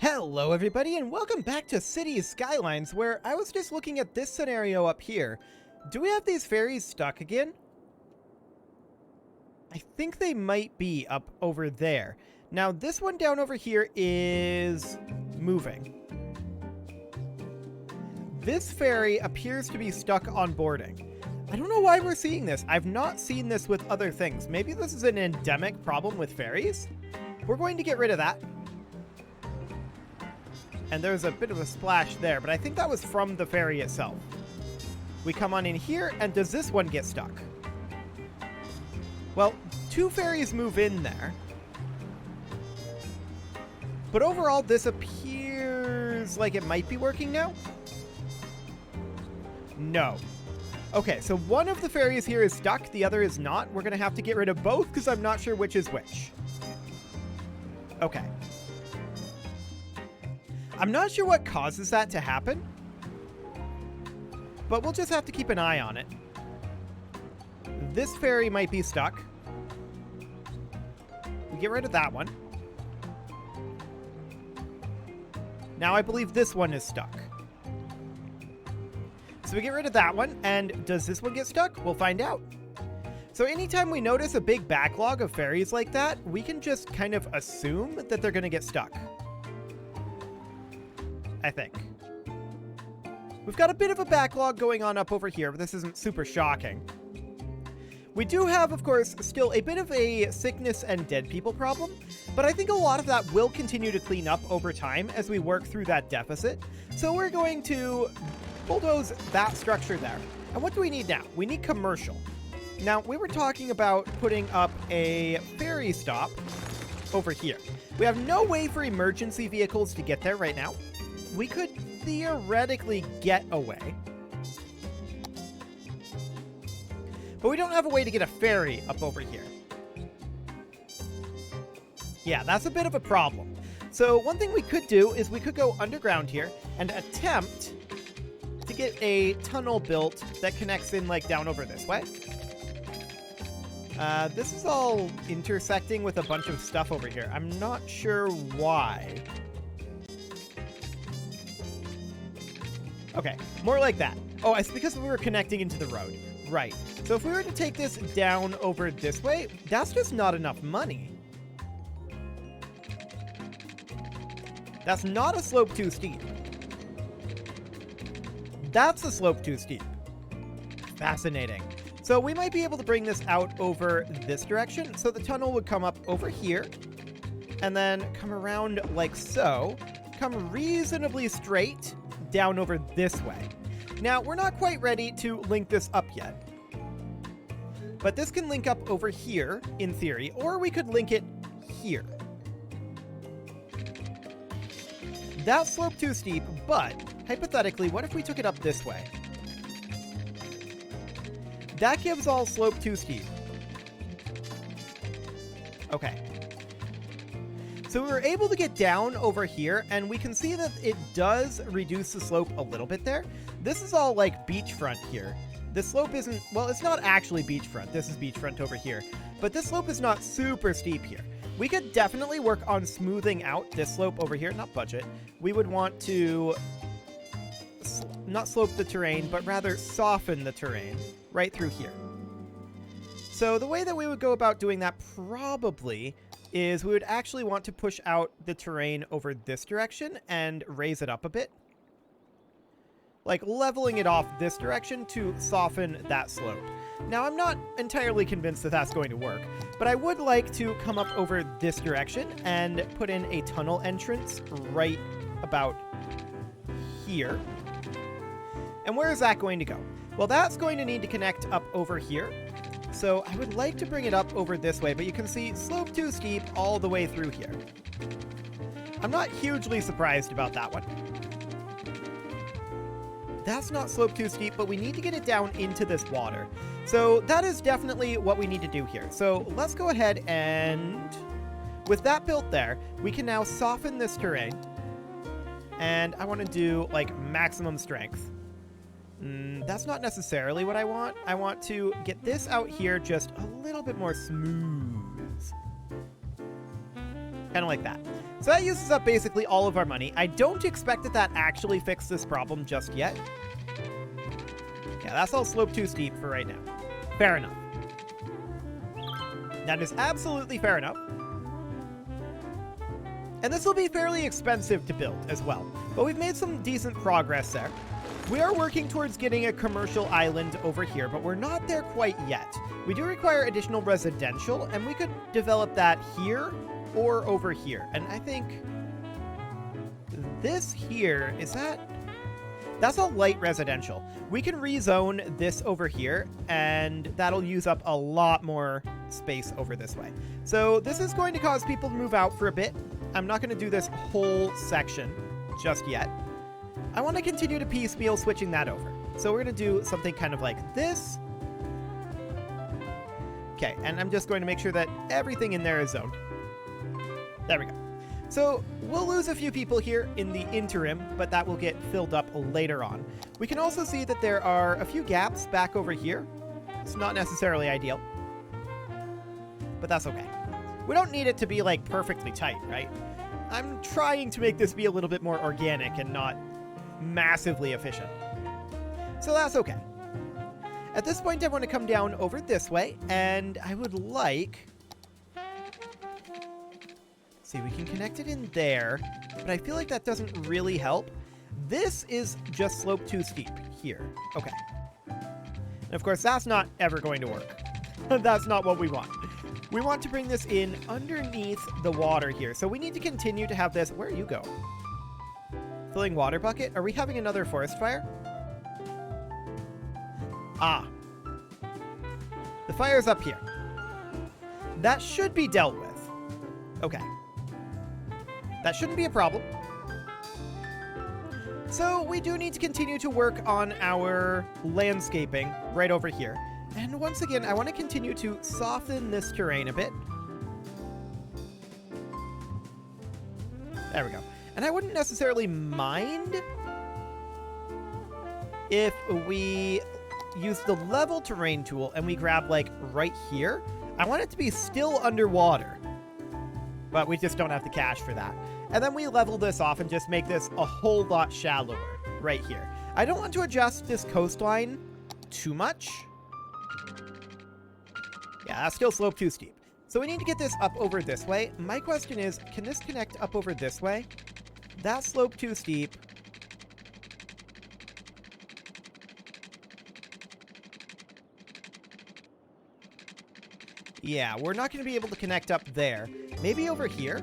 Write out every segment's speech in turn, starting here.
Hello everybody and welcome back to Cities Skylines, where I was just looking at this scenario up here. Do we have these ferries stuck again? I think they might be up over there. Now this one down over here is moving. This ferry appears to be stuck on boarding. I don't know why we're seeing this. I've not seen this with other things. Maybe this is an endemic problem with ferries? We're going to get rid of that. And there's a bit of a splash there, but I think that was from the ferry itself. We come on in here, and does this one get stuck? Well, two ferries move in there. But overall, this appears like it might be working now. No. Okay, so one of the ferries here is stuck, the other is not. We're going to have to get rid of both because I'm not sure which is which. Okay. I'm not sure what causes that to happen, but we'll just have to keep an eye on it. This ferry might be stuck. We get rid of that one. Now I believe this one is stuck. So we get rid of that one, and does this one get stuck? We'll find out. So anytime we notice a big backlog of ferries like that, we can just kind of assume that they're going to get stuck. I think. We've got a bit of a backlog going on up over here, but this isn't super shocking. We do have, of course, still a bit of a sickness and dead people problem, but I think a lot of that will continue to clean up over time as we work through that deficit. So we're going to bulldoze that structure there. And what do we need now? We need commercial. Now, we were talking about putting up a ferry stop over here. We have no way for emergency vehicles to get there right now. We could theoretically get away. But we don't have a way to get a ferry up over here. Yeah, that's a bit of a problem. So one thing we could do is we could go underground here and attempt to get a tunnel built that connects in like down over this way. This is all intersecting with a bunch of stuff over here. I'm not sure why. Okay, more like that. Oh, it's because we were connecting into the road. Right. So if we were to take this down over this way, that's just not enough money. That's not a slope too steep. That's a slope too steep. Fascinating. So we might be able to bring this out over this direction. So the tunnel would come up over here and then come around like so, come reasonably straight down over this way. Now, we're not quite ready to link this up yet, but this can link up over here in theory, or we could link it here. That slope too steep, but hypothetically, what if we took it up this way? That gives all slope too steep. Okay. So we were able to get down over here, and we can see that it does reduce the slope a little bit there. This is all like beachfront here. The slope isn't, well, it's not actually beachfront. This is beachfront over here. But this slope is not super steep here. We could definitely work on smoothing out this slope over here, not budget. We would want to not slope the terrain, but rather soften the terrain right through here. So the way that we would go about doing that probably is we would actually want to push out the terrain over this direction and raise it up a bit. Like leveling it off this direction to soften that slope. Now, I'm not entirely convinced that that's going to work, but I would like to come up over this direction and put in a tunnel entrance right about here. And where is that going to go? Well, that's going to need to connect up over here. So I would like to bring it up over this way, but you can see slope too steep all the way through here. I'm not hugely surprised about that one. That's not slope too steep, but we need to get it down into this water. So that is definitely what we need to do here. So let's go ahead and, with that built there, we can now soften this terrain. And I want to do like maximum strength. That's not necessarily what I want. I want to get this out here just a little bit more smooth. Kind of like that. So that uses up basically all of our money. I don't expect that that actually fixed this problem just yet. Yeah, that's all slope too steep for right now. Fair enough. That is absolutely fair enough. And this will be fairly expensive to build as well. But we've made some decent progress there. We are working towards getting a commercial island over here, but we're not there quite yet. We do require additional residential, and we could develop that here or over here. And I think this here, that's a light residential. We can rezone this over here, and that'll use up a lot more space over this way. So this is going to cause people to move out for a bit. I'm not going to do this whole section just yet. I want to continue to piecemeal switching that over. So we're going to do something kind of like this. Okay, and I'm just going to make sure that everything in there is zoned. There we go. So we'll lose a few people here in the interim, but that will get filled up later on. We can also see that there are a few gaps back over here. It's not necessarily ideal, but that's okay. We don't need it to be like perfectly tight, right? I'm trying to make this be a little bit more organic and not massively efficient. So that's okay. At this point, I want to come down over this way, and I would like... See, we can connect it in there, but I feel like that doesn't really help. This is just slope too steep here. Okay. And of course, that's not ever going to work. That's not what we want. We want to bring this in underneath the water here. So we need to continue to have this... Where you go? Filling water bucket? Are we having another forest fire? Ah. The fire's up here. That should be dealt with. Okay. That shouldn't be a problem. So we do need to continue to work on our landscaping right over here. And once again, I want to continue to soften this terrain a bit. There we go. And I wouldn't necessarily mind if we use the level terrain tool and we grab, like, right here. I want it to be still underwater, but we just don't have the cash for that. And then we level this off and just make this a whole lot shallower right here. I don't want to adjust this coastline too much. Yeah, that's still slope too steep. So we need to get this up over this way. My question is, can this connect up over this way? That slope too steep. Yeah, we're not going to be able to connect up there. Maybe over here?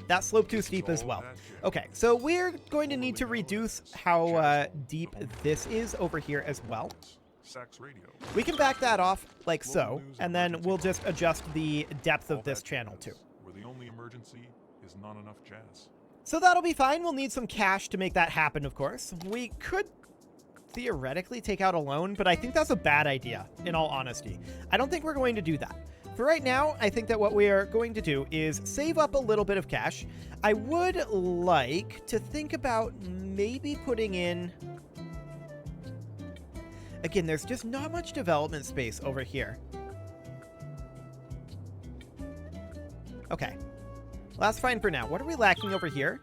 That slope too steep as well. Okay, so we're going to need to reduce how deep this is over here as well. We can back that off like so, and then we'll just adjust the depth of this channel too. Where the only emergency is not enough jazz. So that'll be fine. We'll need some cash to make that happen, of course. We could theoretically take out a loan, but I think that's a bad idea, in all honesty. I don't think we're going to do that. For right now, I think that what we are going to do is save up a little bit of cash. I would like to think about maybe putting in... Again, there's just not much development space over here. Okay. Well, that's fine for now. What are we lacking over here?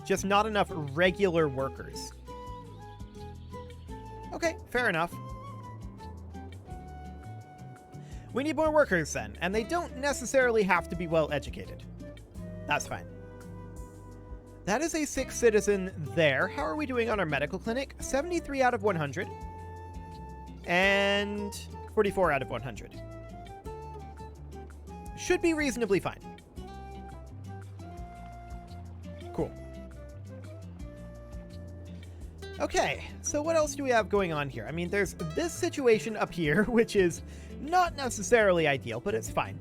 Just not enough regular workers. Okay, fair enough. We need more workers then, and they don't necessarily have to be well educated. That's fine. That is a 6 citizen there. How are we doing on our medical clinic? 73 out of 100. And 44 out of 100. Should be reasonably fine. Cool. Okay, so what else do we have going on here? I mean, there's this situation up here, which is not necessarily ideal, but it's fine.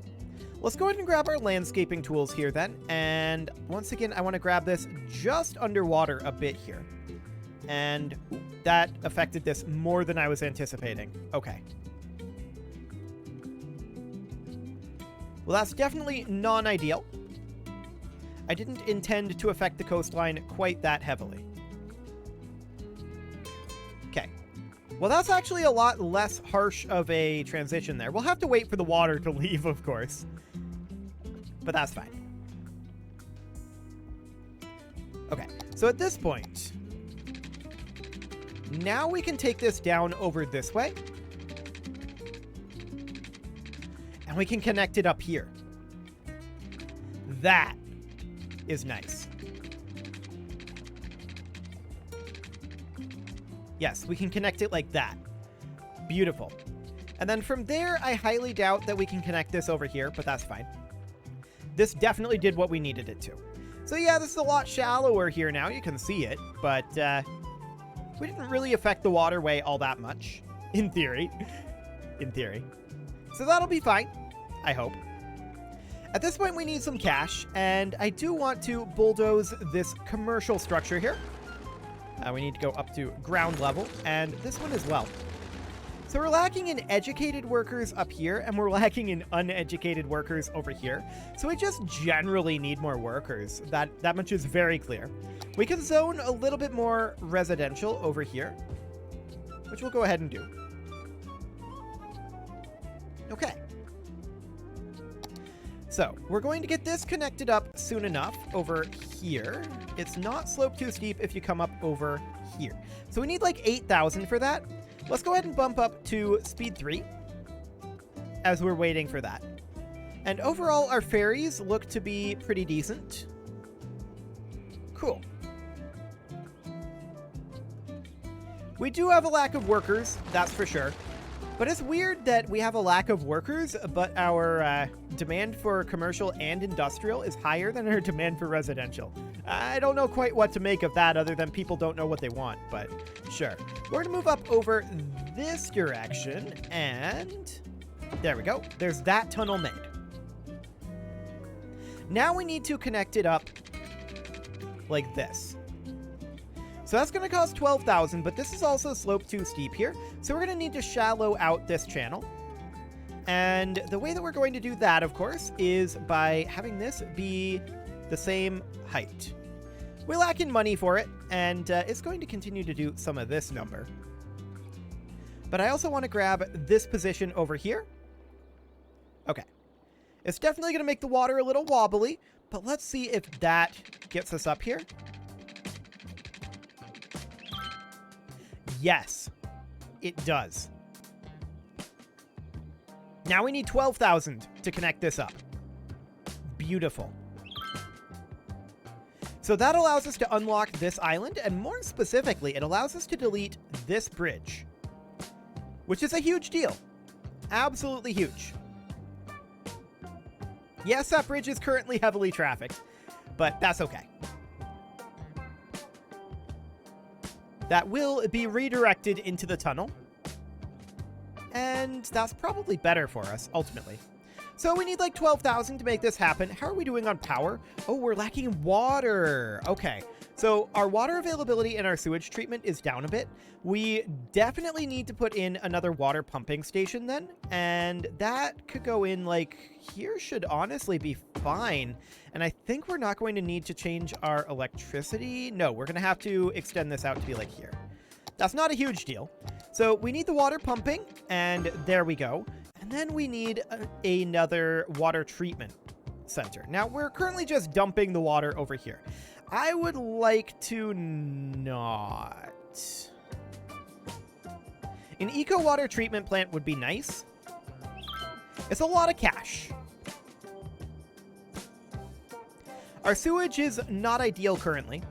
Let's go ahead and grab our landscaping tools here then. And once again, I want to grab this just underwater a bit here. And that affected this more than I was anticipating. Okay. Well, that's definitely non-ideal. I didn't intend to affect the coastline quite that heavily. Okay. Well, that's actually a lot less harsh of a transition there. We'll have to wait for the water to leave, of course. But that's fine. Okay, so at this point, now we can take this down over this way. And we can connect it up here. That is nice. Yes, we can connect it like that. Beautiful. And then from there, I highly doubt that we can connect this over here, but that's fine. This definitely did what we needed it to. So yeah, this is a lot shallower here now. You can see it, but we didn't really affect the waterway all that much, in theory. In theory. So that'll be fine, I hope. At this point, we need some cash, and I do want to bulldoze this commercial structure here. We need to go up to ground level, and this one as well. So we're lacking in educated workers up here, and we're lacking in uneducated workers over here. So we just generally need more workers. That much is very clear. We can zone a little bit more residential over here, which we'll go ahead and do. Okay. So we're going to get this connected up soon enough over here. It's not slope too steep if you come up over here. So we need like 8,000 for that. Let's go ahead and bump up to speed 3 as we're waiting for that. And overall, our ferries look to be pretty decent. Cool. We do have a lack of workers, that's for sure. But it's weird that we have a lack of workers, but our demand for commercial and industrial is higher than our demand for residential. I don't know quite what to make of that other than people don't know what they want, but sure. We're going to move up over this direction, and there we go. There's that tunnel made. Now we need to connect it up like this. So that's going to cost 12,000, but this is also slope too steep here. So we're going to need to shallow out this channel. And the way that we're going to do that, of course, is by having this be the same height. We lack in money for it, and it's going to continue to do some of this number. But I also want to grab this position over here. Okay. It's definitely going to make the water a little wobbly, but let's see if that gets us up here. Yes, it does. Now we need 12,000 to connect this up. Beautiful. So that allows us to unlock this island, and more specifically, it allows us to delete this bridge, which is a huge deal. Absolutely huge. Yes, that bridge is currently heavily trafficked, but that's okay. That will be redirected into the tunnel. And that's probably better for us, ultimately. So we need like 12,000 to make this happen. How are we doing on power? Oh, we're lacking water. Okay. So our water availability and our sewage treatment is down a bit. We definitely need to put in another water pumping station then. And that could go in like here should honestly be fine. And I think we're not going to need to change our electricity. No, we're going to have to extend this out to be like here. That's not a huge deal. So we need the water pumping, and there we go. And then we need another water treatment center. Now, we're currently just dumping the water over here. I would like to not. An eco water treatment plant would be nice. It's a lot of cash. Our sewage is not ideal currently.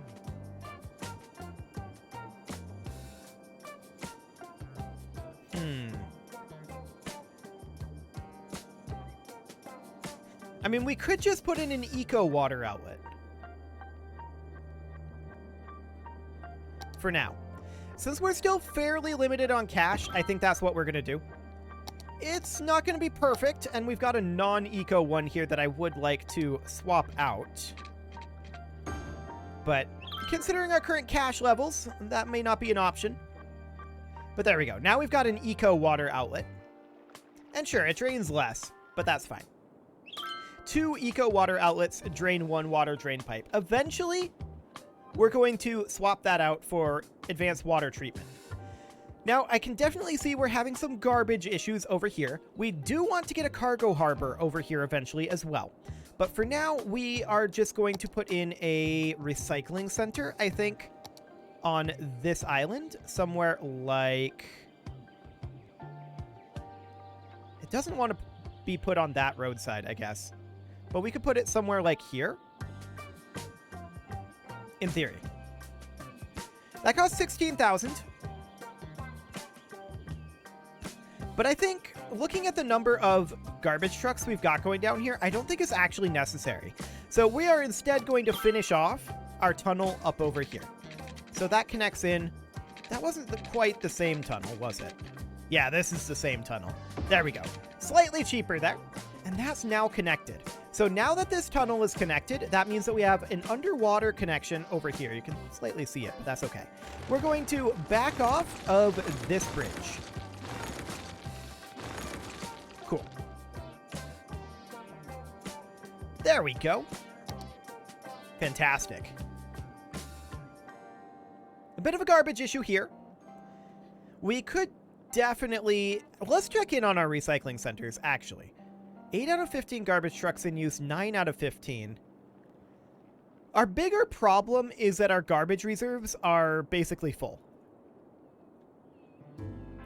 I mean, we could just put in an eco water outlet. For now. Since we're still fairly limited on cash, I think that's what we're going to do. It's not going to be perfect, and we've got a non-eco one here that I would like to swap out. But considering our current cash levels, that may not be an option. But there we go. Now we've got an eco water outlet. And sure, it drains less, but that's fine. 2 eco water outlets drain 1 water drain pipe. Eventually, we're going to swap that out for advanced water treatment. Now, I can definitely see we're having some garbage issues over here. We do want to get a cargo harbor over here eventually as well. But for now, we are just going to put in a recycling center, I think, on this island. Somewhere like... It doesn't want to be put on that roadside, I guess. But we could put it somewhere like here. In theory. That costs 16,000. But I think, looking at the number of garbage trucks we've got going down here, I don't think it's actually necessary. So we are instead going to finish off our tunnel up over here. So that connects in. That wasn't quite the same tunnel, was it? Yeah, this is the same tunnel. There we go. Slightly cheaper there. And that's now connected. So now that this tunnel is connected, that means that we have an underwater connection over here. You can slightly see it, but that's okay. We're going to back off of this bridge. Cool. There we go. Fantastic. A bit of a garbage issue here. We could definitely... Let's check in on our recycling centers, actually. 8 out of 15 garbage trucks in use, 9 out of 15. Our bigger problem is that our garbage reserves are basically full.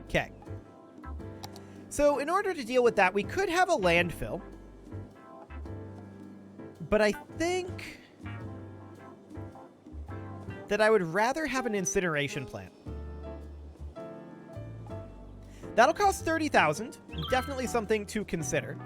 Okay. So in order to deal with that, we could have a landfill. But I think that I would rather have an incineration plant. That'll cost 30,000. Definitely something to consider.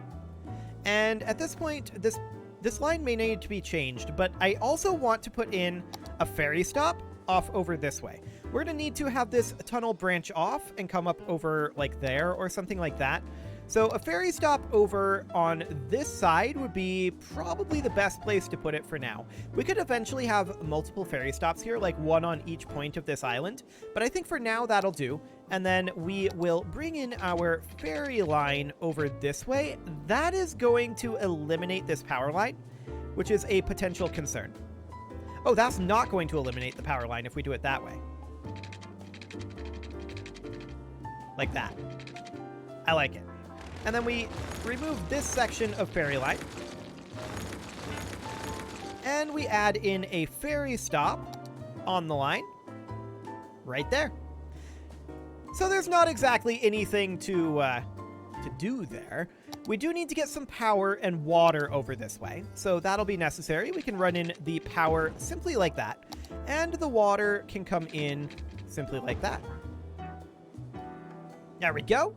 And at this point, this line may need to be changed, but I also want to put in a ferry stop off over this way. We're going to need to have this tunnel branch off and come up over like there or something like that. So a ferry stop over on this side would be probably the best place to put it for now. We could eventually have multiple ferry stops here, like one on each point of this island, but I think for now that'll do. And then we will bring in our ferry line over this way. That is going to eliminate this power line, which is a potential concern. Oh, that's not going to eliminate the power line if we do it that way. Like that. I like it. And then we remove this section of ferry line. And we add in a ferry stop on the line. Right there. So there's not exactly anything to do there. We do need to get some power and water over this way. So that'll be necessary. We can run in the power simply like that. And the water can come in simply like that. There we go.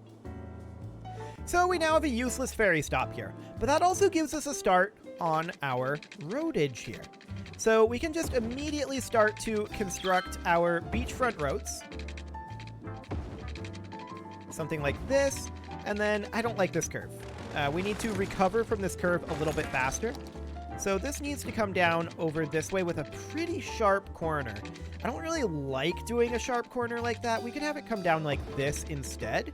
So we now have a useless ferry stop here, but that also gives us a start on our roadage here. So we can just immediately start to construct our beachfront roads. Something like this, and then I don't like this curve. We need to recover from this curve a little bit faster. So this needs to come down over this way with a pretty sharp corner. I don't really like doing a sharp corner like that. We could have it come down like this instead.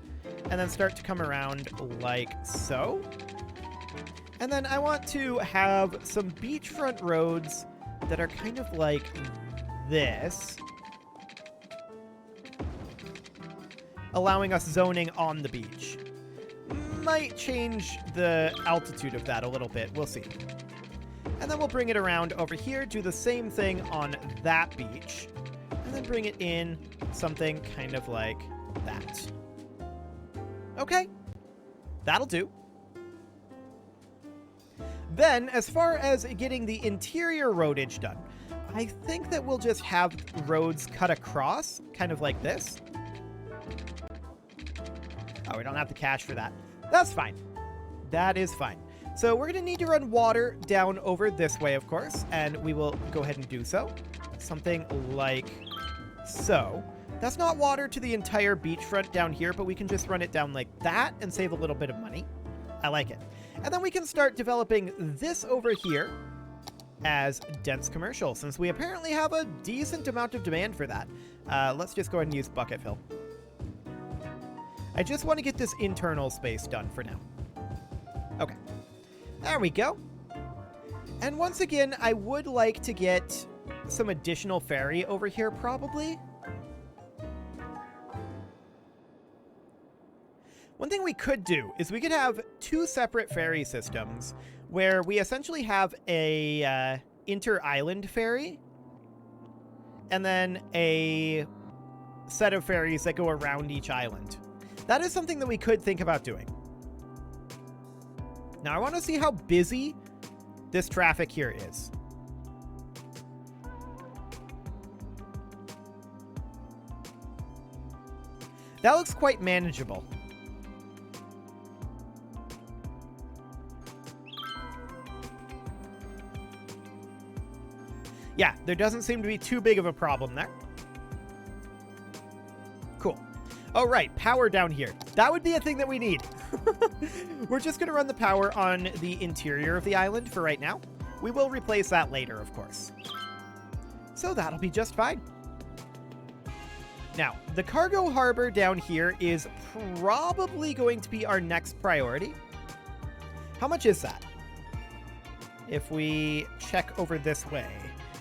And then start to come around like so. And then I want to have some beachfront roads that are kind of like this, allowing us zoning on the beach. Might change the altitude of that a little bit. We'll see. And then we'll bring it around over here, do the same thing on that beach, and then bring it in something kind of like that. Okay, that'll do. Then, as far as getting the interior roadage done, I think that we'll just have roads cut across, kind of like this. Oh, we don't have the cash for that. That's fine. That is fine. So we're going to need to run water down over this way, of course, and we will go ahead and do so. Something like so. That's not water to the entire beachfront down here, but we can just run it down like that and save a little bit of money. I like it. And then we can start developing this over here as dense commercial, since we apparently have a decent amount of demand for that. Let's just go ahead and use bucket fill. I just want to get this internal space done for now. Okay. There we go. And once again, I would like to get some additional ferry over here, probably. One thing we could do is we could have two separate ferry systems, where we essentially have a inter-island ferry and then a set of ferries that go around each island. That is something that we could think about doing. Now, I want to see how busy this traffic here is. That looks quite manageable. Yeah, there doesn't seem to be too big of a problem there. Cool. Oh, right, power down here. That would be a thing that we need. We're just going to run the power on the interior of the island for right now. We will replace that later, of course. So that'll be just fine. Now, the cargo harbor down here is probably going to be our next priority. How much is that? If we check over this way.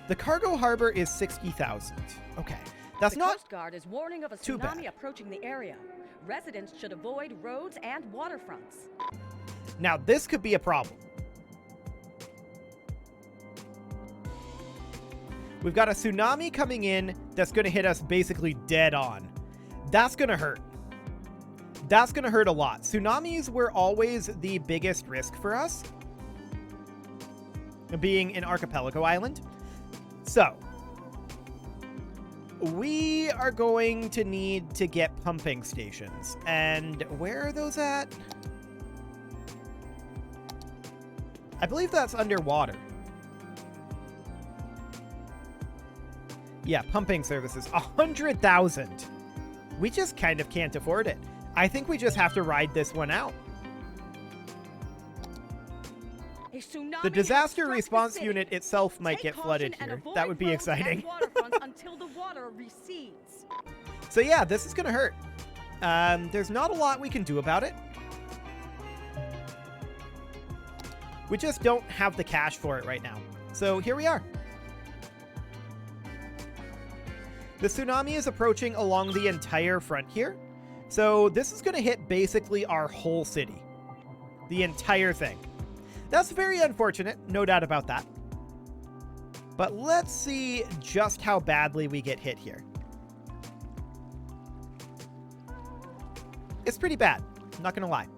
The cargo harbor is 60,000. Okay. That's not Coast Guard is warning of a too bad. tsunami approaching the area. Residents should avoid roads and waterfronts. Now, this could be a problem. We've got a tsunami coming in that's going to hit us basically dead on. That's going to hurt. That's going to hurt a lot. Tsunamis were always the biggest risk for us, being an archipelago island. So, we are going to need to get pumping stations. And where are those at? I believe that's underwater. Yeah, pumping services. 100,000. We just kind of can't afford it. I think we just have to ride this one out. The disaster response unit itself might get flooded here. That would be exciting. Until the water recedes. So yeah, this is going to hurt. There's not a lot we can do about it. We just don't have the cash for it right now. So here we are. The tsunami is approaching along the entire front here. So this is going to hit basically our whole city. The entire thing. That's very unfortunate, no doubt about that. But let's see just how badly we get hit here. It's pretty bad, not gonna lie.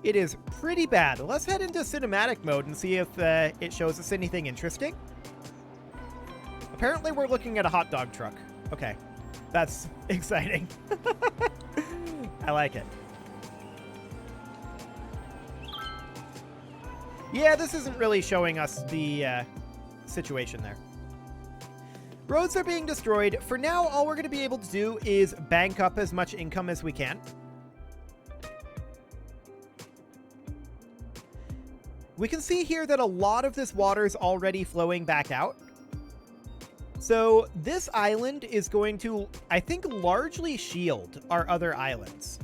It is pretty bad. Let's head into cinematic mode and see if it shows us anything interesting. Apparently we're looking at a hot dog truck. Okay, that's exciting. I like it. Yeah, this isn't really showing us the situation there. Roads are being destroyed. For now, all we're going to be able to do is bank up as much income as we can. We can see here that a lot of this water is already flowing back out. So this island is going to, I think, largely shield our other islands.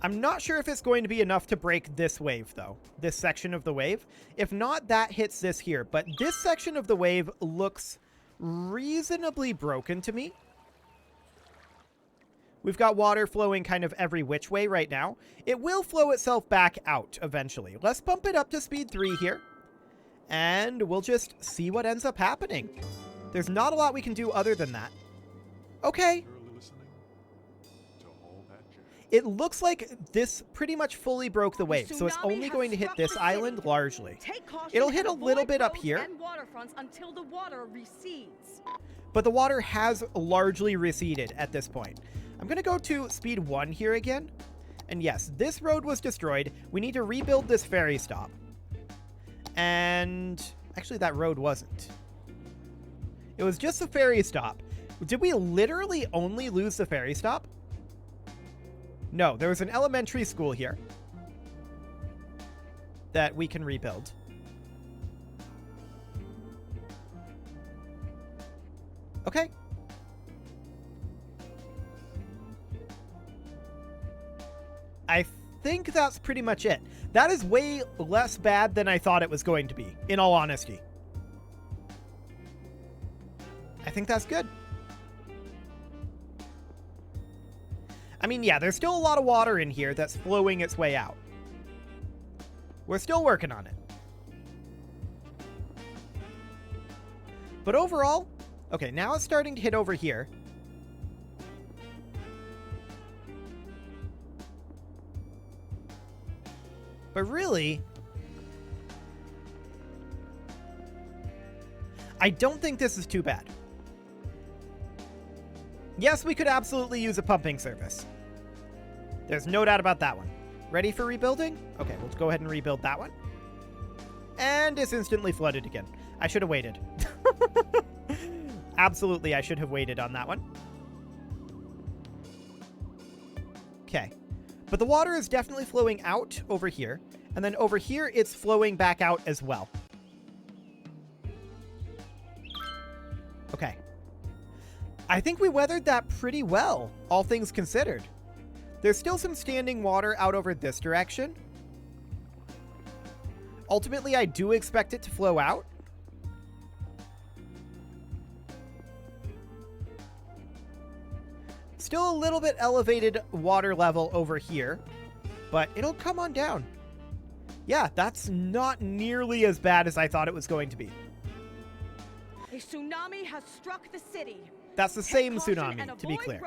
I'm not sure if it's going to be enough to break this wave, though. This section of the wave. If not, that hits this here. But this section of the wave looks reasonably broken to me. We've got water flowing kind of every which way right now. It will flow itself back out eventually. Let's bump it up to speed 3 here. And we'll just see what ends up happening. There's not a lot we can do other than that. Okay. It looks like this pretty much fully broke the wave, so it's only going to hit this island largely. It'll hit a little bit up here, until the water recedes. But the water has largely receded at this point. I'm going to go to speed 1 here again. And yes, this road was destroyed. We need to rebuild this ferry stop. And actually, that road wasn't. It was just a ferry stop. Did we literally only lose the ferry stop? No, there was an elementary school here that we can rebuild. Okay. I think that's pretty much it. That is way less bad than I thought it was going to be, in all honesty. I think that's good. I mean, yeah, there's still a lot of water in here that's flowing its way out. We're still working on it. But overall, okay, now it's starting to hit over here. But really, I don't think this is too bad. Yes, we could absolutely use a pumping service. There's no doubt about that one. Ready for rebuilding? Okay, we'll go ahead and rebuild that one. And it's instantly flooded again. I should have waited. Absolutely, I should have waited on that one. Okay. But the water is definitely flowing out over here. And then over here, it's flowing back out as well. Okay. I think we weathered that pretty well, all things considered. There's still some standing water out over this direction. Ultimately, I do expect it to flow out. Still a little bit elevated water level over here, but it'll come on down. Yeah, that's not nearly as bad as I thought it was going to be. A tsunami has struck the city. That's the same tsunami, to be clear.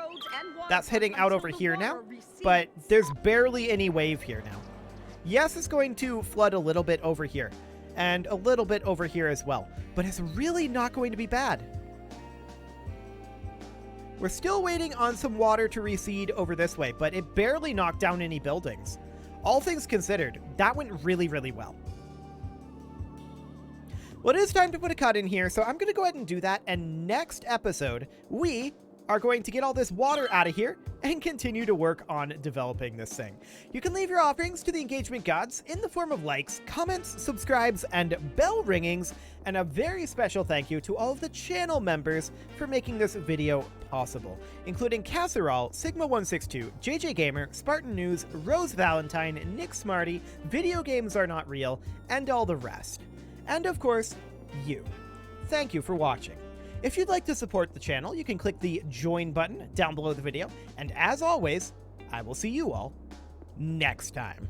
That's heading out over here now, but there's barely any wave here now. Yes, it's going to flood a little bit over here, and a little bit over here as well, but it's really not going to be bad. We're still waiting on some water to recede over this way, but it barely knocked down any buildings. All things considered, that went really, really well. Well, it is time to put a cut in here, so I'm going to go ahead and do that, and next episode, we are going to get all this water out of here and continue to work on developing this thing. You can leave your offerings to the engagement gods in the form of likes, comments, subscribes, and bell ringings, and a very special thank you to all of the channel members for making this video possible, including Casserole, Sigma162, JJ Gamer, Spartan News, Rose Valentine, Nick Smarty, Video Games Are Not Real, and all the rest. And of course, you. Thank you for watching. If you'd like to support the channel, you can click the join button down below the video, and as always, I will see you all next time.